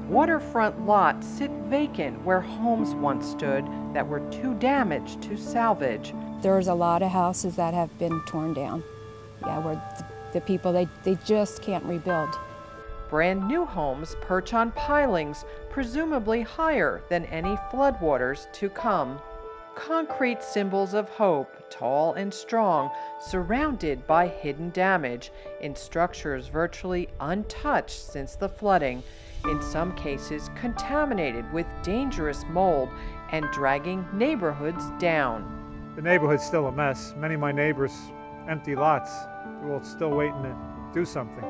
Waterfront lots sit vacant where homes once stood that were too damaged to salvage. There's a lot of houses that have been torn down. Yeah, where the people, they just can't rebuild. Brand new homes perch on pilings, presumably higher than any floodwaters to come. Concrete symbols of hope, tall and strong, surrounded by hidden damage in structures virtually untouched since the flooding, in some cases contaminated with dangerous mold and dragging neighborhoods down. The neighborhood's still a mess. Many of my neighbors, empty lots. We're all still waiting to do something.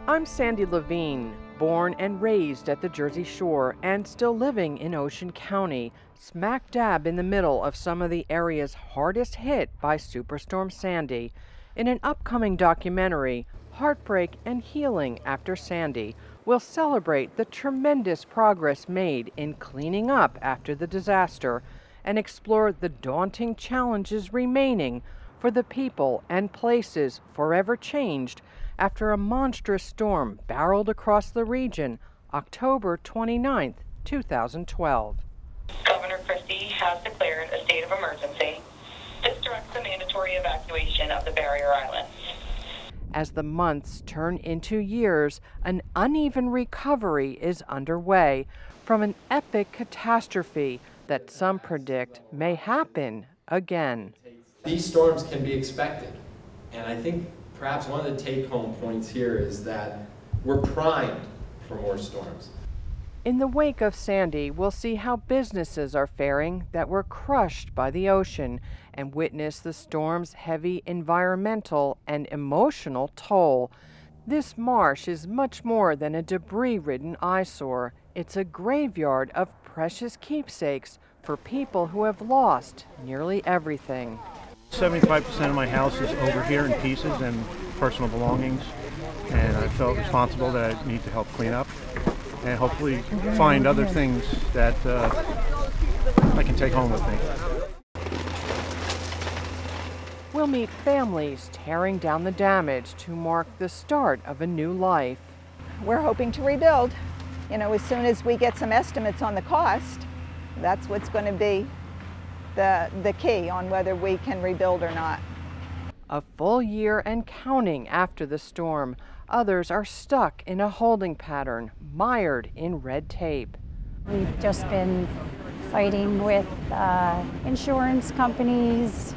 I'm Sandy Levine, born and raised at the Jersey Shore and still living in Ocean County, smack dab in the middle of some of the areas hardest hit by Superstorm Sandy. In an upcoming documentary, Heartbreak and Healing After Sandy, we'll celebrate the tremendous progress made in cleaning up after the disaster and explore the daunting challenges remaining for the people and places forever changed after a monstrous storm barreled across the region October 29, 2012. Governor Christie has declared a state of emergency. This directs the mandatory evacuation of the barrier islands. As the months turn into years, an uneven recovery is underway from an epic catastrophe that some predict may happen again. These storms can be expected, and I think perhaps one of the take-home points here is that we're primed for more storms. In the wake of Sandy, we'll see how businesses are faring that were crushed by the ocean and witness the storm's heavy environmental and emotional toll. This marsh is much more than a debris-ridden eyesore. It's a graveyard of precious keepsakes for people who have lost nearly everything. 75% of my house is over here in pieces and personal belongings, and I felt responsible that I need to help clean up and hopefully find other things that I can take home with me. We'll meet families tearing down the damage to mark the start of a new life. We're hoping to rebuild. You know, as soon as we get some estimates on the cost, that's what's going to be the key on whether we can rebuild or not. A full year and counting after the storm, others are stuck in a holding pattern, mired in red tape. We've just been fighting with insurance companies,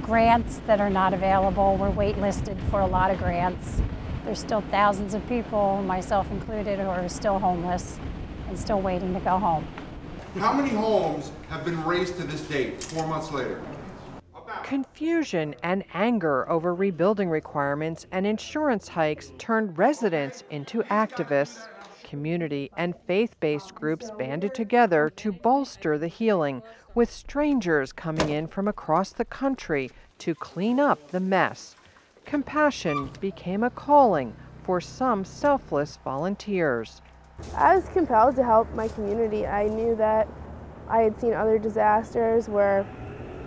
grants that are not available. We're waitlisted for a lot of grants. There's still thousands of people, myself included, who are still homeless and still waiting to go home. How many homes have been raised to this date, 4 months later? Confusion and anger over rebuilding requirements and insurance hikes turned residents into activists. Community and faith-based groups banded together to bolster the healing, with strangers coming in from across the country to clean up the mess. Compassion became a calling for some selfless volunteers. I was compelled to help my community. I knew that I had seen other disasters where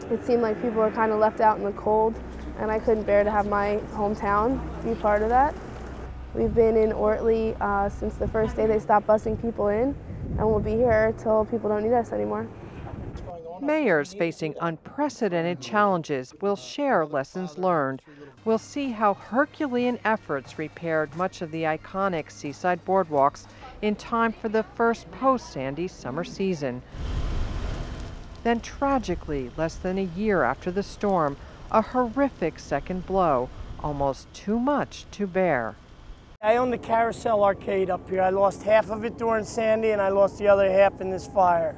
it seemed like people were kind of left out in the cold, and I couldn't bear to have my hometown be part of that. We've been in Ortley since the first day they stopped busing people in, and we'll be here till people don't need us anymore. Mayors facing unprecedented challenges will share lessons learned. We'll see how Herculean efforts repaired much of the iconic seaside boardwalks in time for the first post-Sandy summer season. Then tragically, less than a year after the storm, a horrific second blow, almost too much to bear. I own the Carousel Arcade up here. I lost half of it during Sandy and I lost the other half in this fire.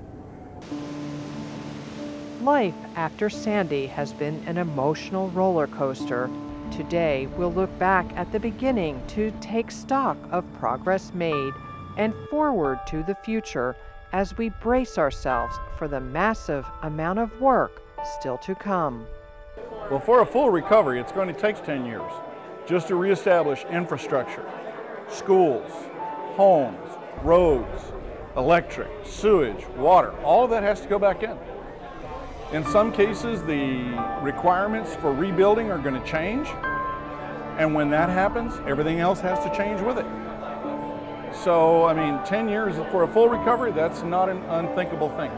Life after Sandy has been an emotional roller coaster. Today, we'll look back at the beginning to take stock of progress made and forward to the future as we brace ourselves for the massive amount of work still to come. Well, for a full recovery, it's going to take 10 years just to reestablish infrastructure, schools, homes, roads, electric, sewage, water. All of that has to go back in. In some cases, the requirements for rebuilding are going to change, and when that happens, everything else has to change with it. So, I mean, 10 years for a full recovery, that's not an unthinkable thing.